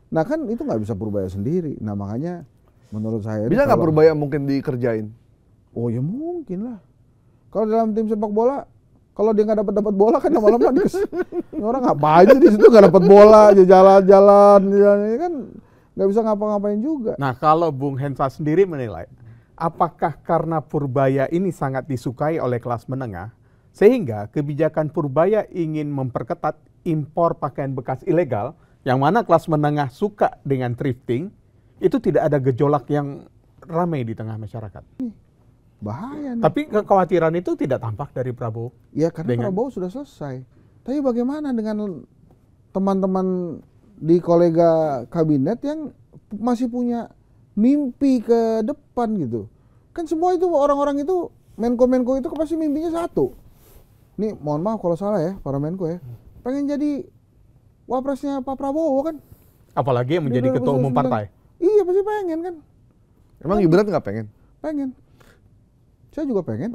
Nah kan itu nggak bisa Purbaya sendiri. Nah makanya menurut saya bisa nggak Purbaya mungkin dikerjain? Oh ya mungkin lah. Kalau dalam tim sepak bola, kalau dia nggak dapat bola kan lama-lama orang ngapain sih di situ nggak dapat bola, aja jalan-jalan, kan nggak bisa ngapa-ngapain juga. Nah kalau Bung Hensa sendiri menilai, apakah karena Purbaya ini sangat disukai oleh kelas menengah, sehingga kebijakan Purbaya ingin memperketat impor pakaian bekas ilegal, yang mana kelas menengah suka dengan thrifting, itu tidak ada gejolak yang ramai di tengah masyarakat? Bahaya nih. Tapi kekhawatiran itu tidak tampak dari Prabowo. Ya karena Prabowo sudah selesai. Tapi bagaimana dengan teman-teman di kolega kabinet yang masih punya mimpi ke depan gitu? Kan semua itu orang-orang itu, Menko-Menko itu pasti mimpinya satu. Nih mohon maaf kalau salah ya para Menko ya. Pengen jadi wapresnya Pak Prabowo kan? Apalagi yang menjadi ketua umum partai. Iya pasti pengen kan. Emang Gibran nggak pengen? Pengen. Saya juga pengen.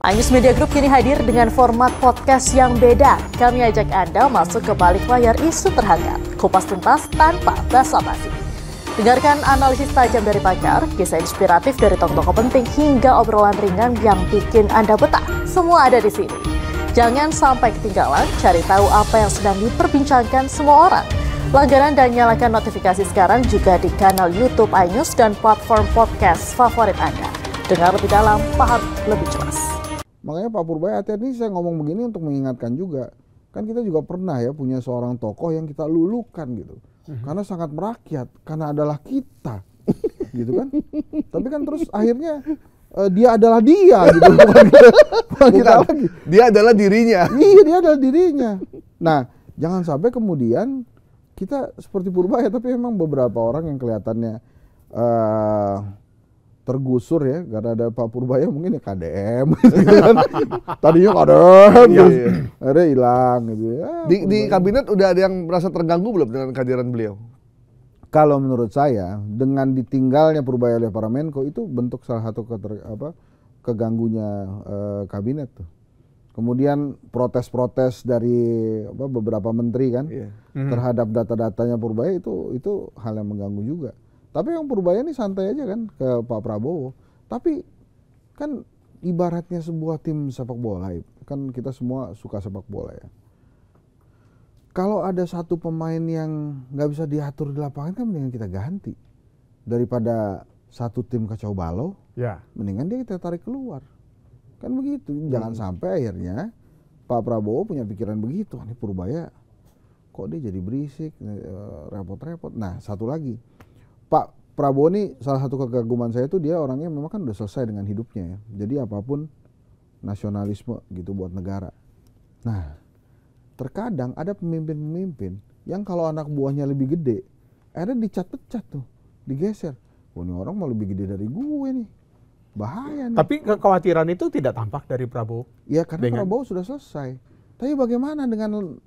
iNews Media Group kini hadir dengan format podcast yang beda. Kami ajak Anda masuk ke balik layar isu terhangat. Kupas tuntas tanpa basa-basi. Dengarkan analisis tajam dari pakar, kisah inspiratif dari tokoh-tokoh penting, hingga obrolan ringan yang bikin Anda betah. Semua ada di sini. Jangan sampai ketinggalan, cari tahu apa yang sedang diperbincangkan semua orang. Langganan dan nyalakan notifikasi sekarang juga di kanal YouTube iNews dan platform podcast favorit Anda. Dengar lebih dalam, paham lebih jelas. Makanya Pak Purbaya hati-hati, saya ngomong begini untuk mengingatkan juga. Kan kita juga pernah ya punya seorang tokoh yang kita lulukan gitu. Karena sangat merakyat, karena adalah kita. Gitu kan. Tapi kan terus akhirnya dia adalah dia gitu. Bukan kita lagi. Dia adalah dirinya. Iya, dia adalah dirinya. Nah, jangan sampai kemudian kita seperti Purbaya, tapi memang beberapa orang yang kelihatannya tergusur ya, karena ada Pak Purbaya mungkin ya KDM gitu kan. Tadinya KDM, akhirnya hilang gitu ya. Di kabinet udah ada yang merasa terganggu belum dengan kehadiran beliau? Kalau menurut saya, dengan ditinggalnya Purbaya oleh para Menko itu bentuk salah satu keganggunya kabinet tuh. Kemudian protes-protes dari beberapa menteri kan terhadap data-datanya Purbaya itu hal yang mengganggu juga. Tapi yang Purbaya ini santai aja kan ke Pak Prabowo. Tapi kan ibaratnya sebuah tim sepak bola, kan kita semua suka sepak bola ya. Kalau ada satu pemain yang nggak bisa diatur di lapangan kan mendingan kita ganti. Daripada satu tim kacau balau, mendingan dia kita tarik keluar. Kan begitu, jangan sampai akhirnya Pak Prabowo punya pikiran begitu. Ini Purbaya kok dia jadi berisik, repot-repot. Nah satu lagi, Pak Prabowo ini salah satu kekaguman saya tuh dia orangnya memang kan udah selesai dengan hidupnya ya. Jadi apapun nasionalisme gitu buat negara. Nah terkadang ada pemimpin-pemimpin yang kalau anak buahnya lebih gede, akhirnya dicat-pecat tuh, digeser. Oh ini orang mau lebih gede dari gue nih, bahaya nih. Tapi kekhawatiran itu tidak tampak dari Prabowo. Ya karena Prabowo sudah selesai. Tapi bagaimana dengan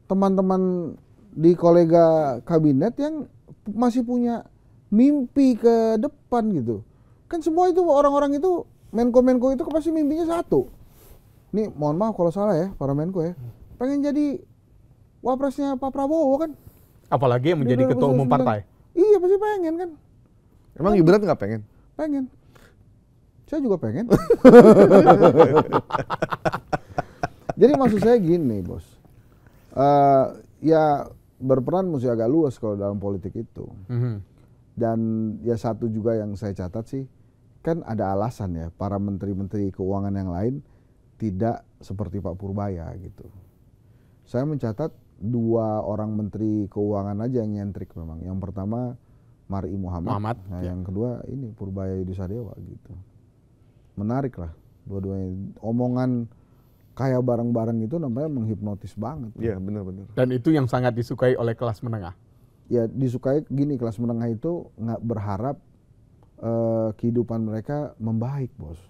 teman-teman di kolega kabinet yang masih punya mimpi ke depan gitu? Kan semua itu orang-orang itu, Menko-Menko itu pasti mimpinya satu. Nih mohon maaf kalau salah ya para Menko ya. Pengen jadi wapresnya Pak Prabowo kan? Apalagi yang menjadi ketua umum partai. Iya pasti pengen kan? Emang Gibran nggak pengen? Pengen. Saya juga pengen. Jadi maksud saya gini bos, ya berperan mesti agak luas kalau dalam politik itu. Dan ya satu juga yang saya catat sih, kan ada alasan ya para menteri-menteri keuangan yang lain tidak seperti Pak Purbaya gitu. Saya mencatat 2 orang menteri keuangan aja yang nyentrik memang. Yang pertama Mar'i Muhammad. Nah, yang kedua ini Purbaya Yudhisadewa gitu. Menarik lah dua-duanya. Omongan kayak bareng-bareng itu namanya menghipnotis banget. Iya benar-benar. Dan itu yang sangat disukai oleh kelas menengah. Ya disukai gini, kelas menengah itu nggak berharap kehidupan mereka membaik bos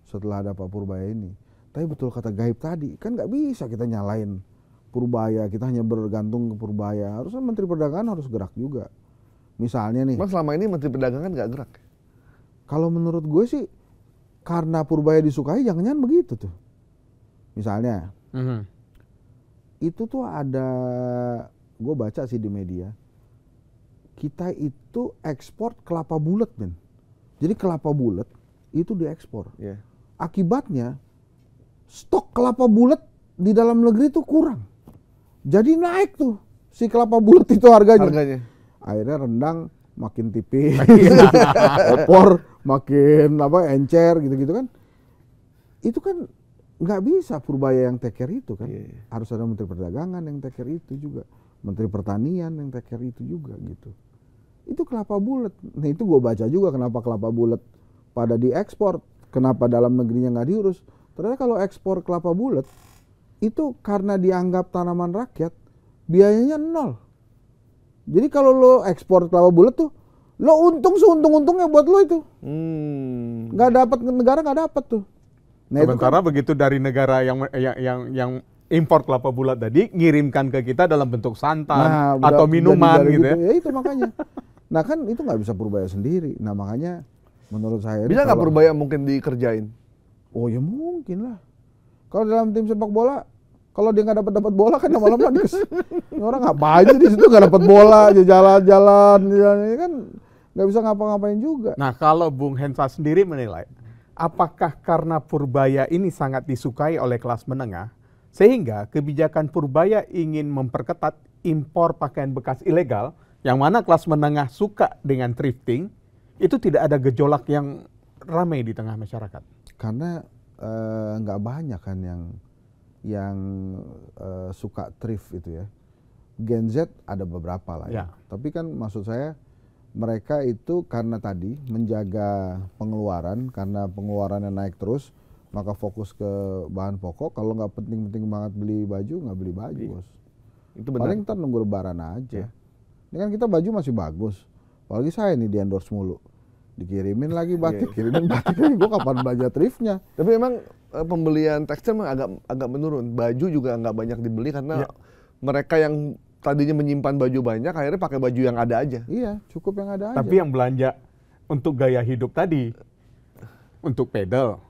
setelah ada Pak Purbaya ini. Tapi betul kata Gaib tadi, kan nggak bisa kita nyalain Purbaya, kita hanya bergantung ke Purbaya. Harusnya Menteri Perdagangan harus gerak juga. Misalnya nih. Mas selama ini Menteri Perdagangan nggak gerak? Kalau menurut gue sih, karena Purbaya disukai jangan-jangan begitu tuh. Misalnya, itu tuh ada gue baca sih di media, kita itu ekspor kelapa bulat, men. Jadi kelapa bulat itu diekspor. Yeah. Akibatnya stok kelapa bulat di dalam negeri itu kurang. Jadi naik tuh si kelapa bulat itu harganya. Akhirnya rendang makin tipis, opor makin encer gitu-gitu kan. Itu kan nggak bisa Purbaya yang take care itu kan. Harus ada Menteri Perdagangan yang take care itu juga, Menteri Pertanian yang take care itu juga gitu. Itu kelapa bulat. Nah itu gue baca juga kenapa kelapa bulat pada diekspor, kenapa dalam negerinya nggak diurus. Ternyata kalau ekspor kelapa bulat itu karena dianggap tanaman rakyat, biayanya nol. Jadi kalau lo ekspor kelapa bulat tuh, lo untung seuntung-untungnya buat lo itu. Nggak dapat, negara nggak dapat tuh. Nah, sementara kan begitu dari negara yang impor kelapa bulat tadi ngirimkan ke kita dalam bentuk santan atau minuman gitu ya. Ya itu makanya. Nah kan itu nggak bisa Purbaya sendiri. Nah makanya menurut saya bisa nggak Purbaya mungkin dikerjain? Oh ya mungkin lah. Kalau dalam tim sepak bola, kalau dia nggak dapat bola kan lama-lama orang ngapain sih di situ nggak dapat bola aja jalan-jalan kan nggak bisa ngapa-ngapain juga. Nah kalau Bung Hensa sendiri menilai, apakah karena Purbaya ini sangat disukai oleh kelas menengah sehingga kebijakan Purbaya ingin memperketat impor pakaian bekas ilegal yang mana kelas menengah suka dengan thrifting, itu tidak ada gejolak yang ramai di tengah masyarakat? Karena nggak banyak kan yang suka thrift itu ya. Gen Z ada beberapa lah ya. Tapi kan maksud saya mereka itu karena tadi menjaga pengeluaran, karena pengeluarannya naik terus, maka fokus ke bahan pokok. Kalau nggak penting-penting banget beli baju, nggak beli baju, bos. Itu benar. Paling ntar nunggu lebaran aja. Ini kan kita baju masih bagus. Apalagi saya nih di endorse mulu. Dikirimin lagi batik, kirimin batik lagi. Gue kapan belanja thriftnya? Tapi memang pembelian tekstil memang agak menurun. Baju juga nggak banyak dibeli karena mereka yang tadinya menyimpan baju banyak, akhirnya pakai baju yang ada aja. Iya, cukup yang ada aja. Tapi yang belanja untuk gaya hidup tadi, untuk pedal,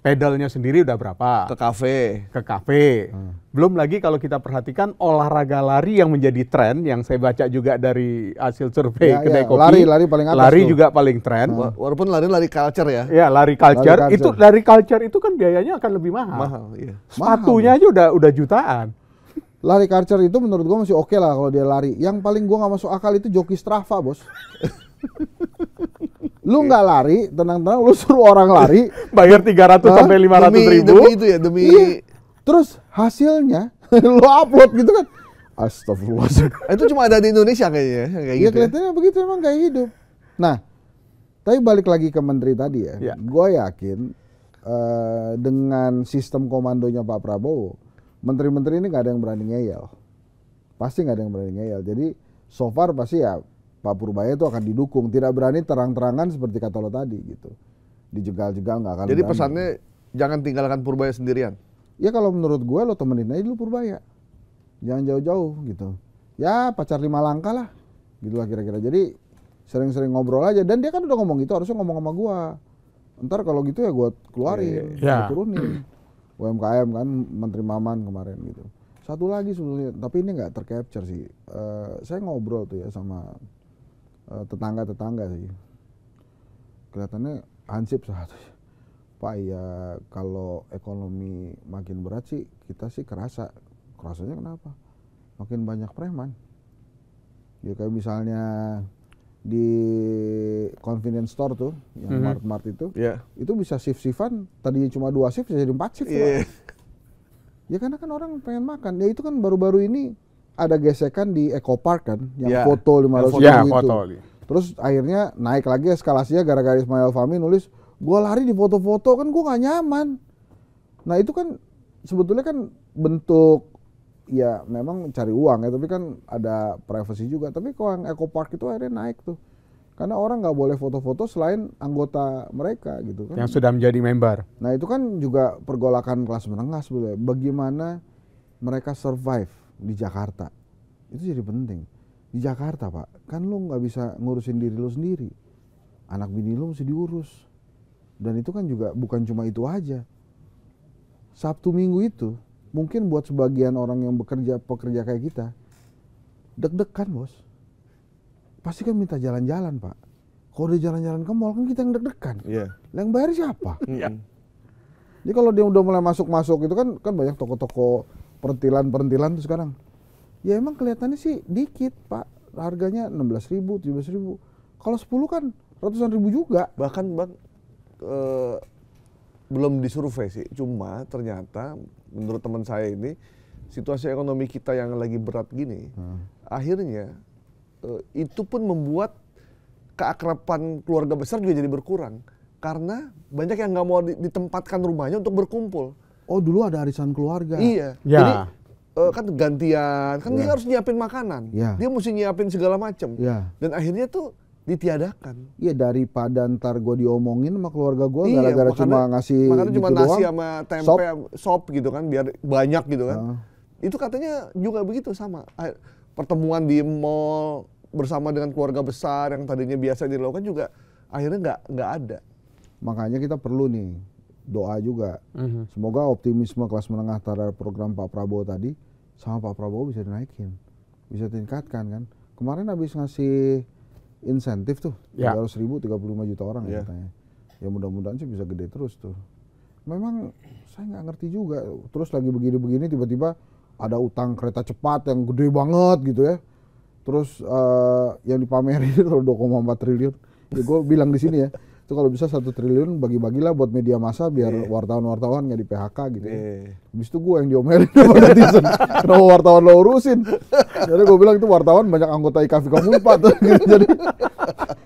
pedalnya sendiri udah berapa? Ke kafe. Belum lagi kalau kita perhatikan olahraga lari yang menjadi tren, yang saya baca juga dari hasil survei kedai kopi. Lari paling atas. Lari juga paling tren. Walaupun lari culture ya. Ya, lari culture. Lari culture itu kan biayanya akan lebih mahal. Mahal, iya. Sepatunya aja udah jutaan. Lari culture itu menurut gua masih oke lah kalau dia lari. Yang paling gua nggak masuk akal itu joki Strava, bos. Lu nggak lari, tenang-tenang lu suruh orang lari, bayar 300 sampai 500 ribu. Demi itu ya, demi. Iya. Terus hasilnya lu upload gitu kan. Astagfirullahaladzim. Itu cuma ada di Indonesia kayaknya. Kayak gitu kelihatannya begitu emang kayak hidup. Nah, tapi balik lagi ke menteri tadi ya. Gua yakin dengan sistem komandonya Pak Prabowo, menteri-menteri ini nggak ada yang berani ngeyel. Pasti nggak ada yang berani ngeyel. Jadi so far pasti ya Pak Purbaya itu akan didukung. Tidak berani terang-terangan seperti kata lo tadi gitu. Dijegal-jegal nggak akan. Jadi berani. Pesannya jangan tinggalkan Purbaya sendirian. Ya kalau menurut gue lo temenin aja dulu Purbaya. Jangan jauh-jauh gitu. Ya pacar 5 langkah lah. Gitu lah kira-kira. Jadi sering-sering ngobrol aja. Dan dia kan udah ngomong gitu, harusnya ngomong sama gue. Ntar kalau gitu ya gue keluarin, gue turunin. UMKM kan, Menteri Maman kemarin gitu. Satu lagi sebetulnya, tapi ini nggak tercapture sih. Saya ngobrol tuh ya sama tetangga-tetangga sih. Kelihatannya hansip satu. Pak ya kalau ekonomi makin berat sih kita sih kerasa. Kerasanya kenapa? Makin banyak preman. Ya kayak misalnya di convenience store tuh, yang mart-mart itu, itu bisa shift-shiftan. Tadinya cuma 2 shift jadi 4 shift. Ya karena kan orang pengen makan. Ya itu kan baru-baru ini ada gesekan di Eco Park kan, yang foto 500 ribu itu. Terus akhirnya naik lagi eskalasinya gara-gara Ismail Fahmi nulis, gua lari di foto-foto kan gua nggak nyaman. Nah itu kan sebetulnya kan bentuk ya memang cari uang ya, tapi kan ada privacy juga. Tapi kalau yang Eco Park itu akhirnya naik tuh. Karena orang nggak boleh foto-foto selain anggota mereka gitu kan. Yang sudah menjadi member. Nah itu kan juga pergolakan kelas menengah sebenarnya. Bagaimana mereka survive di Jakarta. Itu jadi penting. Di Jakarta Pak, kan lu nggak bisa ngurusin diri lu sendiri. Anak bini lu mesti diurus. Dan itu kan juga bukan cuma itu aja. Sabtu Minggu itu mungkin buat sebagian orang yang pekerja kayak kita, deg-degan bos. Pasti kan minta jalan-jalan Pak. Kalau dia jalan-jalan ke mall kan kita yang deg-degan. Iya. Yang bayar siapa? Mm-mm. Jadi kalau dia udah mulai masuk-masuk itu kan banyak toko-toko perintilan tuh sekarang. Ya emang kelihatannya sih dikit Pak. Harganya 16.000, 17.000. Kalau 10 kan ratusan ribu juga. Bahkan Bang, belum disurvei sih, cuma ternyata menurut teman saya ini situasi ekonomi kita yang lagi berat gini, akhirnya itu pun membuat keakraban keluarga besar juga jadi berkurang karena banyak yang nggak mau ditempatkan rumahnya untuk berkumpul. Oh dulu ada arisan keluarga. Iya, Ya. jadi kan gantian, kan dia harus nyiapin makanan, Ya. dia mesti nyiapin segala macam, Ya. dan akhirnya tuh ditiadakan. Iya daripada ntar gue diomongin sama keluarga gue Iya, gara-gara cuma ngasih makanya gitu cuma nasi doang. sama tempe, sop gitu kan, biar banyak gitu kan. Itu katanya juga begitu sama. Pertemuan di mall bersama dengan keluarga besar yang tadinya biasa dilakukan juga akhirnya nggak ada. Makanya kita perlu nih doa juga. Semoga optimisme kelas menengah terhadap program Pak Prabowo tadi sama Pak Prabowo bisa dinaikin, bisa ditingkatkan kan. Kemarin habis ngasih insentif tuh, 300.000, 35 juta orang ya katanya. Ya mudah-mudahan sih bisa gede terus tuh. Memang saya nggak ngerti juga. Terus lagi begini-begini tiba-tiba ada utang kereta cepat yang gede banget gitu ya. Terus yang dipamerin itu 2,4 triliun. Ya gue bilang di sini ya, itu kalau bisa 1 triliun bagi-bagilah buat media massa biar wartawan-wartawan nggak di PHK gitu. Habis itu gue yang diomelin sama netizen. Kenapa wartawan lo urusin? Jadi gue bilang itu wartawan banyak anggota IKV Komunpat gitu. Jadi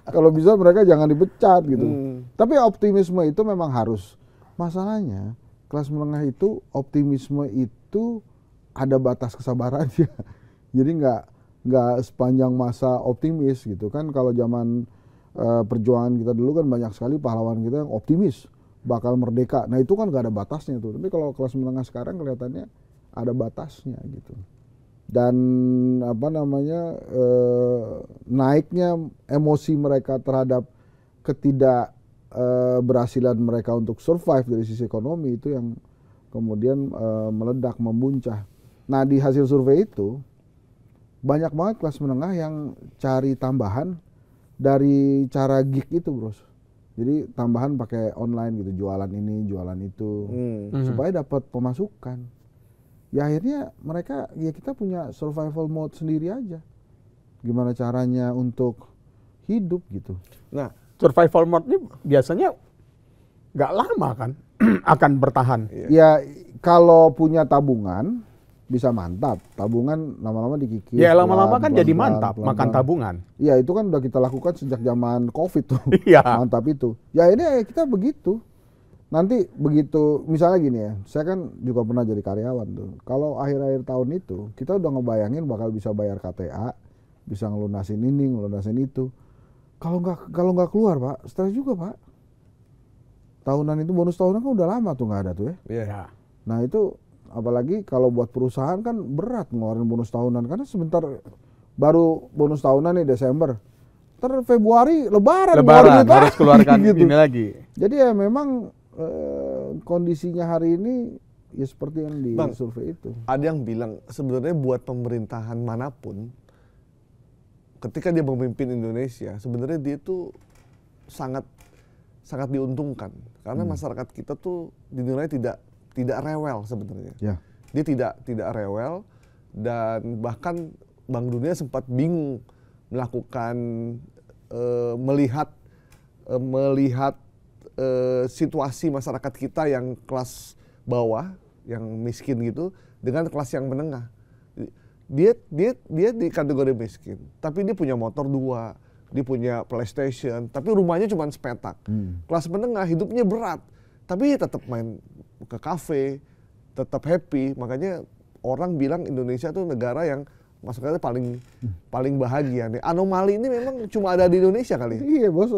kalau bisa mereka jangan dipecat gitu. Tapi optimisme itu memang harus. Masalahnya kelas menengah itu optimisme itu ada batas kesabarannya. Jadi nggak sepanjang masa optimis gitu kan. Kalau zaman perjuangan kita dulu kan banyak sekali pahlawan kita yang optimis bakal merdeka. Nah itu kan nggak ada batasnya tuh. Tapi kalau kelas menengah sekarang kelihatannya ada batasnya gitu. Dan apa namanya naiknya emosi mereka terhadap ketidakberhasilan mereka untuk survive dari sisi ekonomi itu yang kemudian meledak, memuncah. Nah di hasil survei itu banyak banget kelas menengah yang cari tambahan dari cara gig itu bros. Jadi tambahan pakai online gitu, jualan ini, jualan itu, supaya dapat pemasukan. Ya akhirnya mereka, ya kita punya survival mode sendiri aja. Gimana caranya untuk hidup gitu. Nah, Survival mode ini biasanya nggak lama kan akan bertahan. Ya kalau punya tabungan bisa mantap, tabungan lama-lama dikikis. Ya lama-lama kan jadi pelan-pelan, mantap pelan-pelan. makan tabungan. Iya itu kan udah kita lakukan sejak zaman COVID tuh. Iya. Mantap itu. Ya ini kita begitu. Nanti begitu, misalnya gini ya, saya kan juga pernah jadi karyawan tuh. Kalau akhir-akhir tahun itu, kita udah ngebayangin bakal bisa bayar KTA, bisa ngelunasin ini, ngelunasin itu. Kalau nggak keluar Pak, stres juga Pak. Tahunan itu bonus tahunan kan udah lama tuh nggak ada tuh ya. Ya. Nah itu apalagi kalau buat perusahaan kan berat ngeluarin bonus tahunan karena sebentar baru bonus tahunan nih Desember. Ntar Februari Lebaran Harus keluarkan gitu. ini lagi. Jadi ya memang kondisinya hari ini ya seperti yang di survei itu. ada yang bilang sebenarnya buat pemerintahan manapun, ketika dia memimpin Indonesia, sebenarnya dia tuh sangat diuntungkan karena masyarakat kita tuh dinilai tidak rewel sebenarnya. Ya. Dia tidak rewel dan bahkan Bank Dunia sempat bingung melakukan melihat situasi masyarakat kita yang kelas bawah, yang miskin gitu, dengan kelas yang menengah. Dia di kategori miskin, tapi dia punya motor 2, dia punya PlayStation, tapi rumahnya cuma sepetak. Kelas menengah hidupnya berat, tapi tetap main ke kafe, tetap happy. Makanya orang bilang Indonesia tuh negara yang masuknya paling bahagia nih. Anomali ini memang cuma ada di Indonesia kali. Iya bos.